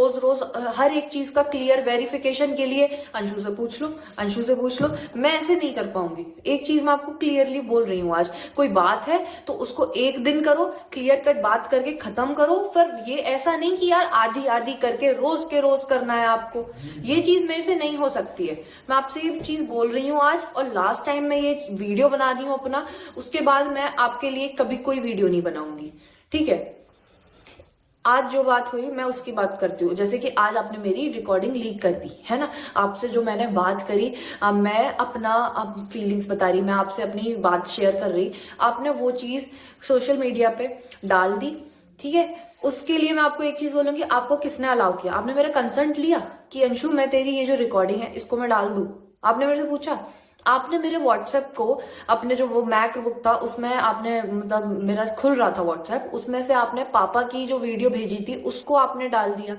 रोज रोज हर एक चीज का क्लियर वेरिफिकेशन के लिए अंशु से पूछ लो, अंशु से पूछ लो, मैं ऐसे नहीं कर पाऊंगी। एक चीज मैं आपको क्लियरली बोल रही हूँ, आज कोई बात है तो उसको एक दिन करो, क्लियर कट बात करके खत्म करो। फिर ये ऐसा नहीं कि यार आधी आधी करके रोज के रोज करना है आपको, ये चीज मेरे से नहीं हो सकती है। मैं आपसे ये चीज बोल रही हूँ आज, और लास्ट टाइम मैं ये वीडियो बना रही हूँ अपना, उसके बाद मैं आपके लिए कभी कोई वीडियो नहीं बनाऊंगी, ठीक है। आज जो बात हुई मैं उसकी बात करती हूँ। जैसे कि आज आपने मेरी रिकॉर्डिंग लीक कर दी है ना, आपसे जो मैंने बात करी, मैं अपना फीलिंग्स बता रही, मैं आपसे अपनी बात शेयर कर रही, आपने वो चीज सोशल मीडिया पे डाल दी, ठीक है। उसके लिए मैं आपको एक चीज बोलूंगी, आपको किसने अलाउ किया? आपने मेरा कंसेंट लिया कि अंशु मैं तेरी ये जो रिकॉर्डिंग है इसको मैं डाल दूं? आपने मेरे से पूछा? आपने मेरे व्हाट्सएप को, अपने जो वो मैकबुक था उसमें आपने, मतलब मेरा खुल रहा था व्हाट्सएप, उसमें से आपने पापा की जो वीडियो भेजी थी उसको आपने डाल दिया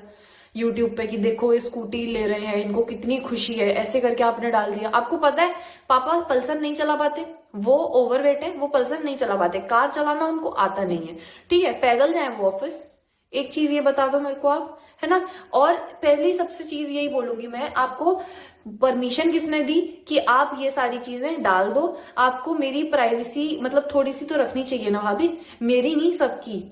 यूट्यूब पे कि देखो ये स्कूटी ले रहे हैं, इनको कितनी खुशी है, ऐसे करके आपने डाल दिया। आपको पता है पापा पल्सर नहीं चला पाते, वो ओवरवेट है, वो पल्सर नहीं चला पाते, कार चलाना उनको आता नहीं है, ठीक है, पैदल जाए वो ऑफिस। एक चीज ये बता दो मेरे को आप, है ना। और पहली सबसे चीज यही बोलूंगी मैं आपको, परमिशन किसने दी कि आप ये सारी चीजें डाल दो? आपको मेरी प्राइवेसी मतलब थोड़ी सी तो रखनी चाहिए ना भाभी, मेरी नहीं सबकी।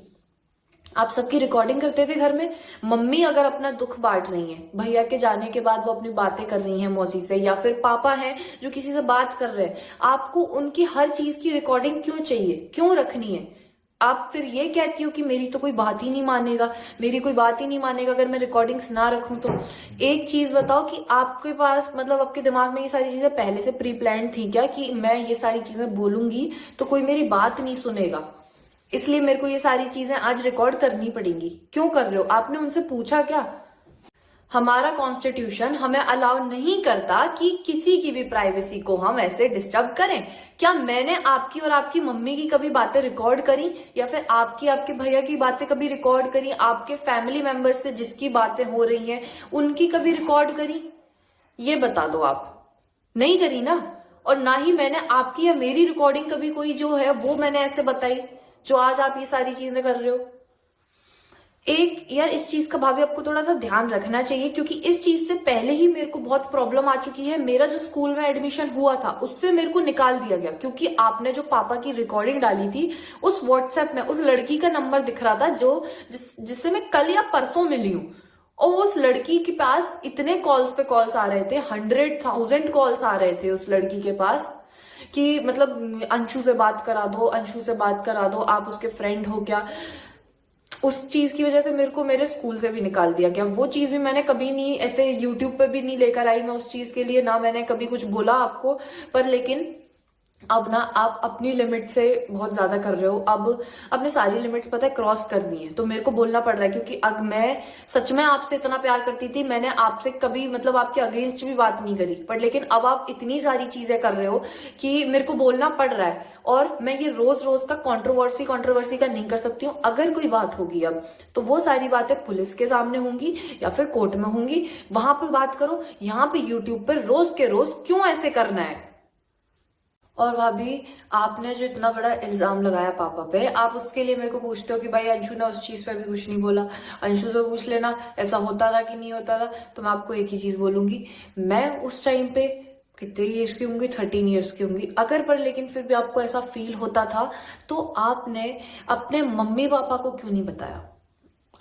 आप सबकी रिकॉर्डिंग करते थे घर में, मम्मी अगर अपना दुख बांट रही है, भैया के जाने के बाद वो अपनी बातें कर रही हैं मौसी से, या फिर पापा हैं जो किसी से बात कर रहे हैं, आपको उनकी हर चीज की रिकॉर्डिंग क्यों चाहिए, क्यों रखनी है? आप फिर ये कहती हो कि मेरी तो कोई बात ही नहीं मानेगा, मेरी कोई बात ही नहीं मानेगा अगर मैं रिकॉर्डिंग्स ना रखूं तो। एक चीज बताओ कि आपके पास मतलब आपके दिमाग में ये सारी चीजें पहले से प्री प्लान थी क्या कि मैं ये सारी चीजें बोलूंगी तो कोई मेरी बात नहीं सुनेगा, इसलिए मेरे को ये सारी चीजें आज रिकॉर्ड करनी पड़ेंगी? क्यों कर रहे हो? आपने उनसे पूछा क्या? हमारा कॉन्स्टिट्यूशन हमें अलाउ नहीं करता कि किसी की भी प्राइवेसी को हम ऐसे डिस्टर्ब करें। क्या मैंने आपकी और आपकी मम्मी की कभी बातें रिकॉर्ड करी, या फिर आपकी आपके भैया की बातें कभी रिकॉर्ड करी? आपके फैमिली मेंबर्स से जिसकी बातें हो रही हैं उनकी कभी रिकॉर्ड करी? ये बता दो आप। नहीं करी ना। और ना ही मैंने आपकी या मेरी रिकॉर्डिंग कभी कोई जो है वो मैंने ऐसे बताई जो आज आप ये सारी चीजें कर रहे हो। एक यार इस चीज का भाभी आपको थोड़ा सा ध्यान रखना चाहिए, क्योंकि इस चीज से पहले ही मेरे को बहुत प्रॉब्लम आ चुकी है। मेरा जो स्कूल में एडमिशन हुआ था उससे मेरे को निकाल दिया गया, क्योंकि आपने जो पापा की रिकॉर्डिंग डाली थी उस व्हाट्सएप में उस लड़की का नंबर दिख रहा था जो जिससे मैं कल या परसों मिली हूँ, और उस लड़की के पास इतने कॉल्स पे कॉल्स आ रहे थे, 100,000 कॉल्स आ रहे थे उस लड़की के पास कि मतलब अंशु से बात करा दो, अंशु से बात करा दो, आप उसके फ्रेंड हो क्या। उस चीज की वजह से मेरे को मेरे स्कूल से भी निकाल दिया गया। वो चीज भी मैंने कभी नहीं ऐसे यूट्यूब पे भी नहीं लेकर आई मैं उस चीज के लिए, ना मैंने कभी कुछ बोला आपको। पर लेकिन अब ना आप अपनी लिमिट से बहुत ज्यादा कर रहे हो। अब अपने सारी लिमिट्स पता है क्रॉस करनी है तो मेरे को बोलना पड़ रहा है, क्योंकि अब मैं सच में आपसे इतना प्यार करती थी, मैंने आपसे कभी मतलब आपके अगेंस्ट भी बात नहीं करी, पर लेकिन अब आप इतनी सारी चीजें कर रहे हो कि मेरे को बोलना पड़ रहा है। और मैं ये रोज रोज का कंट्रोवर्सी का नहीं कर सकती हूँ। अगर कोई बात होगी अब तो वो सारी बातें पुलिस के सामने होंगी या फिर कोर्ट में होंगी, वहां पे बात करो। यहाँ पे यूट्यूब पर रोज के रोज क्यों ऐसे करना है? और भाभी आपने जो इतना बड़ा इल्जाम लगाया पापा पे, आप उसके लिए मेरे को पूछते हो कि भाई अंशु ने उस चीज पे भी कुछ नहीं बोला। अंशु से पूछ लेना ऐसा होता था कि नहीं होता था। तो मैं आपको एक ही चीज बोलूंगी, मैं उस टाइम पे कितने ईयर्स की होंगी, 13 ईयर्स की होंगी अगर, पर लेकिन फिर भी आपको ऐसा फील होता था तो आपने अपने मम्मी पापा को क्यों नहीं बताया?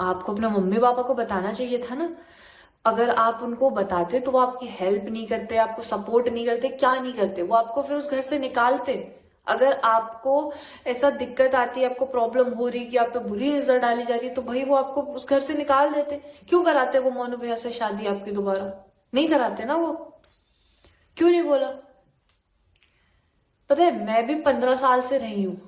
आपको अपने मम्मी पापा को बताना चाहिए था ना। अगर आप उनको बताते तो वो आपकी हेल्प नहीं करते, आपको सपोर्ट नहीं करते, क्या नहीं करते, वो आपको फिर उस घर से निकालते। अगर आपको ऐसा दिक्कत आती है, आपको प्रॉब्लम हो रही कि आप पे बुरी नजर डाली जा रही है, तो भाई वो आपको उस घर से निकाल देते। क्यों कराते वो मोनू भैया से शादी आपकी दोबारा? नहीं कराते ना वो। क्यों नहीं बोला? पता है मैं भी 15 साल से रही हूँ,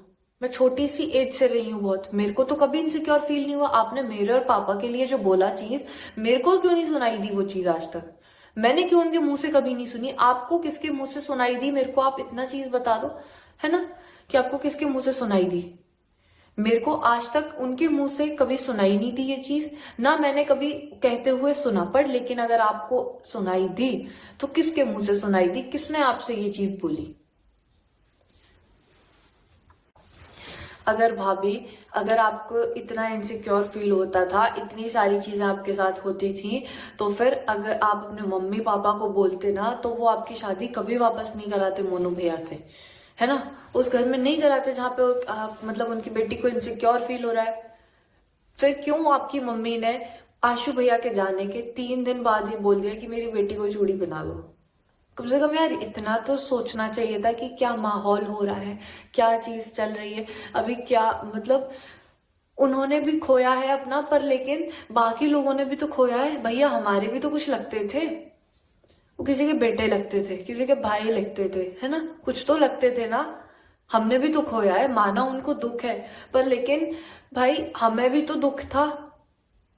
मैं छोटी सी एज से रही हूँ बहुत, मेरे को तो कभी इनसिक्योर फील नहीं हुआ। आपने मेरे और पापा के लिए जो बोला चीज, मेरे को क्यों नहीं सुनाई दी वो चीज आज तक? मैंने क्यों उनके मुंह से कभी नहीं सुनी? आपको किसके मुंह से सुनाई दी मेरे को? आप इतना चीज बता दो, है ना, कि आपको किसके मुंह से सुनाई दी? मेरे को आज तक उनके मुंह से कभी सुनाई नहीं दी ये चीज, ना मैंने कभी कहते हुए सुना। पर लेकिन अगर आपको सुनाई दी तो किसके मुंह से सुनाई दी? किसने आपसे ये चीज बोली? अगर भाभी, अगर आपको इतना इनसिक्योर फील होता था, इतनी सारी चीजें आपके साथ होती थी, तो फिर अगर आप अपने मम्मी पापा को बोलते ना, तो वो आपकी शादी कभी वापस नहीं कराते मोनू भैया से, है ना। उस घर में नहीं कराते जहाँ पे मतलब उनकी बेटी को इनसिक्योर फील हो रहा है। फिर क्यों आपकी मम्मी ने आशु भैया के जाने के 3 दिन बाद ही बोल दिया कि मेरी बेटी को चूड़ी पहना लो। कम से कम यार इतना तो सोचना चाहिए था कि क्या माहौल हो रहा है, क्या चीज चल रही है अभी, क्या मतलब उन्होंने भी खोया है अपना, पर लेकिन बाकी लोगों ने भी तो खोया है भैया। हमारे भी तो कुछ लगते थे, वो किसी के बेटे लगते थे, किसी के भाई लगते थे, है ना, कुछ तो लगते थे ना। हमने भी तो खोया है, माना उनको दुख है, पर लेकिन भाई हमें भी तो दुख था।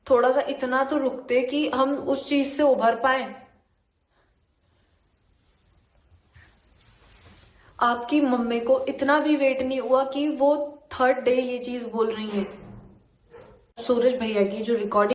थोड़ा सा इतना तो रुकते कि हम उस चीज से उभर पाए। आपकी मम्मी को इतना भी वेट नहीं हुआ कि वो 3rd डे ये चीज बोल रही है। सूरज भैया की जो रिकॉर्डिंग